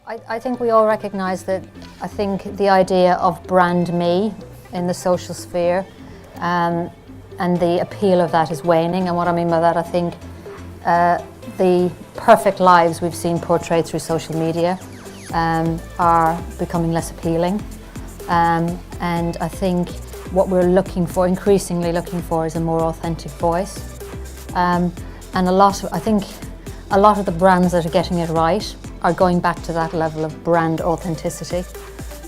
I think we all recognise that. I think the idea of brand me in the social sphere and the appeal of that is waning. And what I mean by that, I think the perfect lives we've seen portrayed through social media are becoming less appealing. And I think what we're increasingly looking for, is a more authentic voice. And I think a lot of the brands that are getting it right are going back to that level of brand authenticity.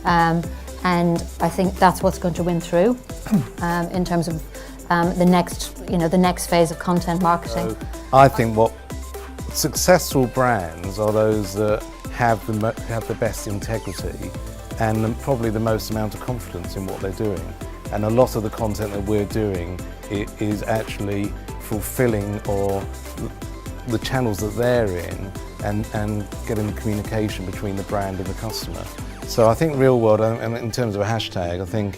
And I think that's what's going to win through in terms of the next phase of content marketing. So I think what successful brands are those that have the best integrity and probably the most amount of confidence in what they're doing. And a lot of the content that we're doing is actually fulfilling or the channels that they're in and getting the communication between the brand and the customer. So I think real world, and in terms of a hashtag, I think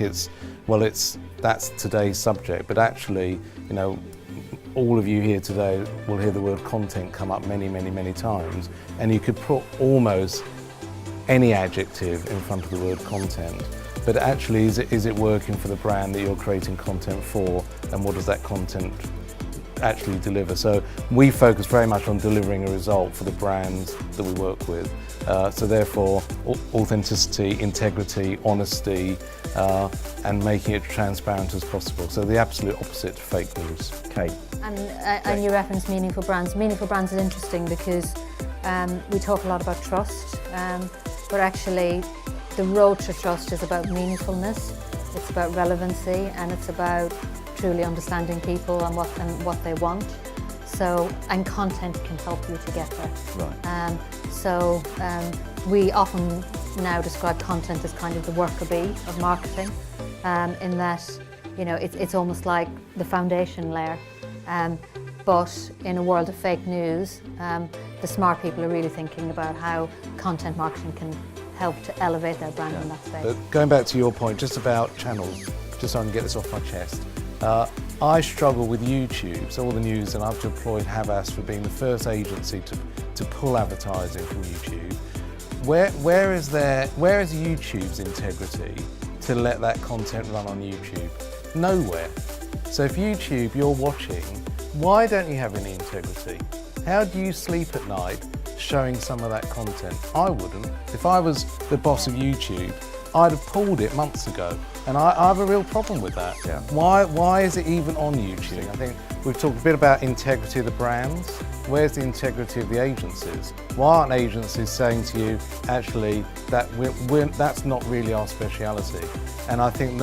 that's today's subject, but actually, all of you here today will hear the word content come up many, many, many times, and you could put almost any adjective in front of the word content. But actually, is it working for the brand that you're creating content for, and what does that content actually deliver? So we focus very much on delivering a result for the brands that we work with. So therefore, authenticity, integrity, honesty, and making it transparent as possible. So the absolute opposite to fake news. Kate. And you reference meaningful brands. Meaningful brands is interesting because we talk a lot about trust, but actually the road to trust is about meaningfulness, it's about relevancy, and it's about truly understanding people and what they want. So, and content can help you to get there. Right. We often now describe content as kind of the worker bee of marketing, in that it's almost like the foundation layer. But in a world of fake news, the smart people are really thinking about how content marketing can help to elevate their brand in that space. But going back to your point, just about channels, just so I can get this off my chest. I struggle with YouTube, so all the news, and I've deployed Havas for being the first agency to pull advertising from YouTube. Where is YouTube's integrity to let that content run on YouTube? Nowhere. So if YouTube, you're watching, why don't you have any integrity? How do you sleep at night showing some of that content? I wouldn't. If I was the boss of YouTube, I'd have pulled it months ago, and I have a real problem with that. Yeah. Why is it even on YouTube? I think we've talked a bit about integrity of the brands. Where's the integrity of the agencies? Why aren't agencies saying to you, actually, that that's not really our speciality? And I think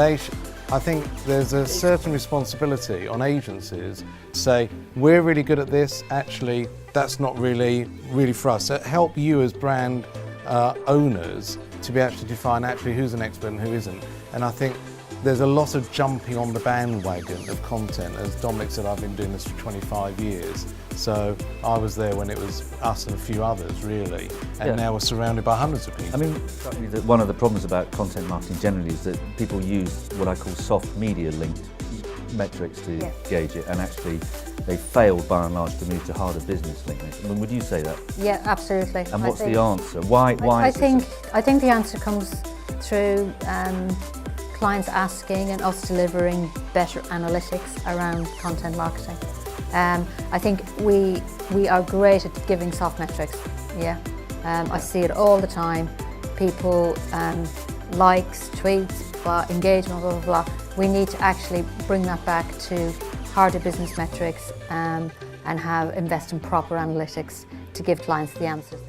there's a certain responsibility on agencies to say, we're really good at this, actually, that's not really for us. So help you as brand owners to be able to define actually who's an expert and who isn't. And I think there's a lot of jumping on the bandwagon of content. As Dominic said, I've been doing this for 25 years. So I was there when it was us and a few others, really. And now we're surrounded by hundreds of people. I mean, one of the problems about content marketing generally is that people use what I call soft media linked metrics to gauge it, and actually they failed by and large to move to harder business linked. I mean, would you say that? Yeah, absolutely. And what's the answer? Why? I think the answer comes through clients asking and us delivering better analytics around content marketing. I think we are great at giving soft metrics. I see it all the time. People likes, tweets, engagement, blah, blah, blah. We need to actually bring that back to harder business metrics and invest in proper analytics to give clients the answers.